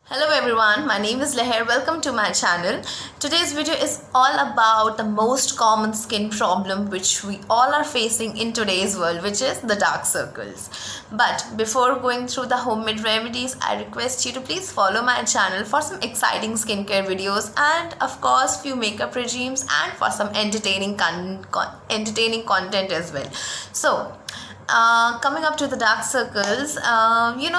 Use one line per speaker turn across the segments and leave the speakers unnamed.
Hello everyone, my name is Leher. Welcome to my channel. Today's video is all about the most common skin problem which we all are facing in today's world, which is the dark circles. But before going through the homemade remedies, I request you to please follow my channel for some exciting skincare videos and of course few makeup regimes and for some entertaining content as well. So coming up to the dark circles,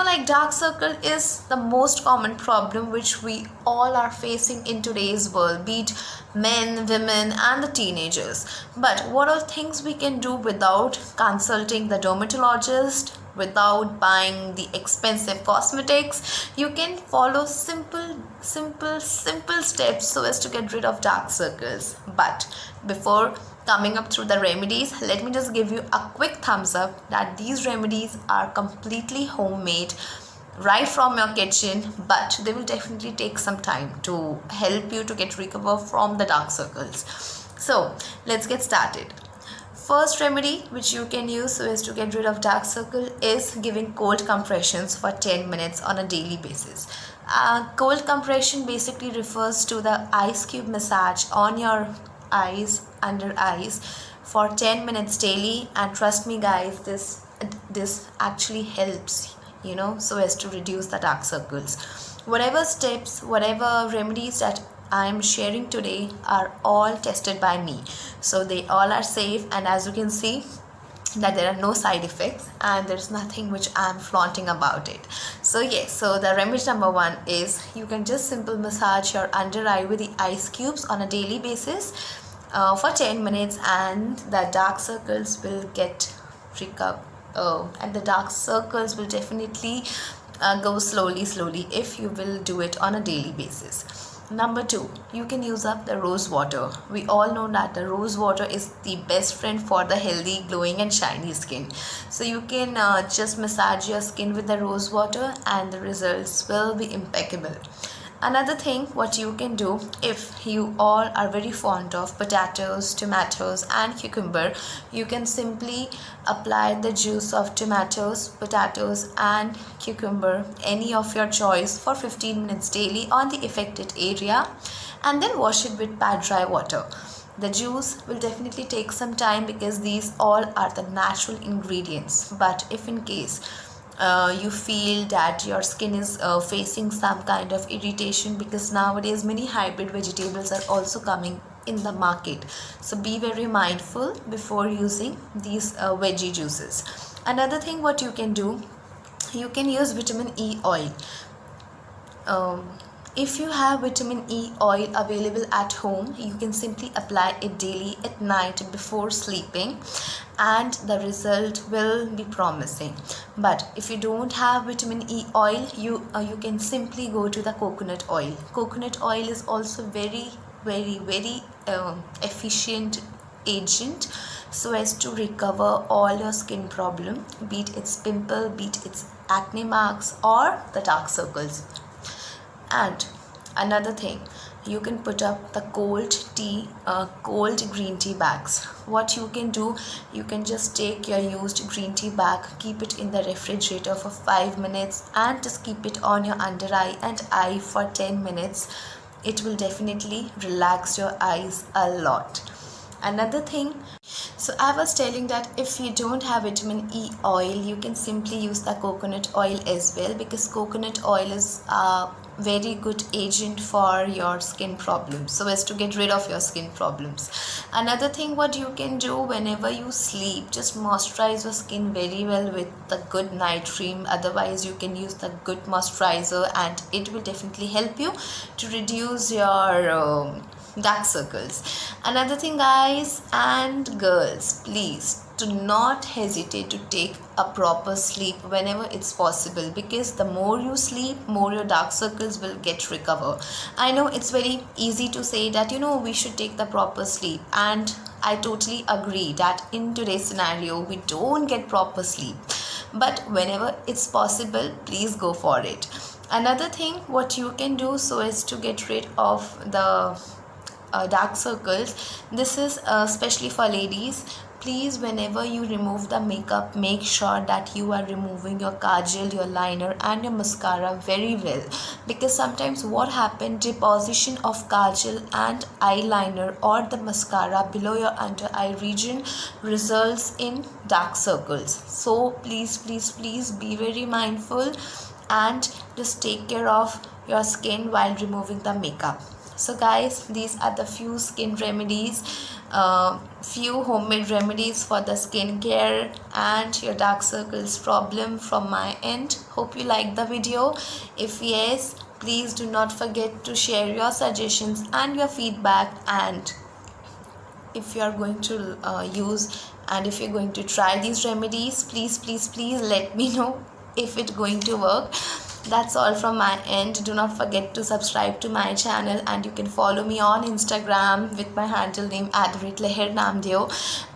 like dark circle is the most common problem which we all are facing in today's world, be it men, women and the teenagers. But what are things we can do without consulting the dermatologist, without buying the expensive cosmetics? You can follow simple steps so as to get rid of dark circles. But before coming up through the remedies, let me just give you a quick thumbs up that these remedies are completely homemade right from your kitchen, but they will definitely take some time to help you to get recover from the dark circles. So let's get started. First remedy which you can use so as to get rid of dark circle is giving cold compressions for 10 minutes on a daily basis. Cold compression basically refers to the ice cube massage on your eyes, under eyes, for 10 minutes daily, and trust me guys, this actually helps, so as to reduce the dark circles. Whatever steps, whatever remedies that I'm sharing today are all tested by me, so they all are safe, and as you can see that there are no side effects and there's nothing which I'm flaunting about it. So yes, so the remedy number one is you can just simple massage your under eye with the ice cubes on a daily basis for 10 minutes, and the dark circles will get recovered, and the dark circles will definitely go slowly if you will do it on a daily basis. Number two, you can use up the rose water. We all know that the rose water is the best friend for the healthy, glowing and shiny skin. So you can just massage your skin with the rose water and the results will be impeccable. Another thing what you can do, if you all are very fond of potatoes, tomatoes and cucumber, you can simply apply the juice of tomatoes, potatoes and cucumber, any of your choice, for 15 minutes daily on the affected area, and then wash it with pad dry water. The juice will definitely take some time because these all are the natural ingredients, but if in case you feel that your skin is facing some kind of irritation, because nowadays many hybrid vegetables are also coming in the market, so be very mindful before using these veggie juices. Another thing what you can do, you can use vitamin E oil. If you have vitamin E oil available at home, you can simply apply it daily at night before sleeping, and the result will be promising. But if you don't have vitamin E oil, you can simply go to the coconut oil. Coconut oil is also very efficient agent so as to recover all your skin problem, be it its pimple, be it its acne marks or the dark circles. And another thing, you can put up the cold green tea bags. What you can do, you can just take your used green tea bag, keep it in the refrigerator for 5 minutes and just keep it on your under eye and eye for 10 minutes. It will definitely relax your eyes a lot. Another thing, so I was telling that if you don't have vitamin E oil, you can simply use the coconut oil as well, because coconut oil is a very good agent for your skin problems, so as to get rid of your skin problems. Another thing what you can do, whenever you sleep, just moisturize your skin very well with the good night cream. Otherwise you can use the good moisturizer and it will definitely help you to reduce your dark circles. Another thing guys and girls, please do not hesitate to take a proper sleep whenever it's possible, because the more you sleep, more your dark circles will get recover. I know it's very easy to say that we should take the proper sleep, and I totally agree that in today's scenario we don't get proper sleep, but whenever it's possible, please go for it. Another thing what you can do so as to get rid of the dark circles, this is especially for ladies. please, whenever you remove the makeup, make sure that you are removing your kajal, your liner and your mascara very well, because sometimes what happens, deposition of kajal and eyeliner or the mascara below your under eye region results in dark circles. So please be very mindful and just take care of your skin while removing the makeup. So guys, these are the few skin remedies, few homemade remedies for the skincare and your dark circles problem from my end. Hope you like the video. If yes, please do not forget to share your suggestions and your feedback, and if you are going to use and if you're going to try these remedies, please let me know if it's going to work. That's all from my end. Do not forget to subscribe to my channel, and you can follow me on Instagram with my handle name @LeherNamdeo,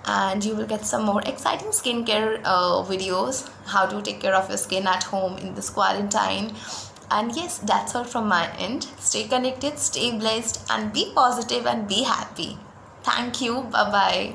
and you will get some more exciting skincare videos, how to take care of your skin at home in this quarantine. And yes, that's all from my end. Stay connected, stay blessed, and be positive and be happy. Thank you. Bye bye.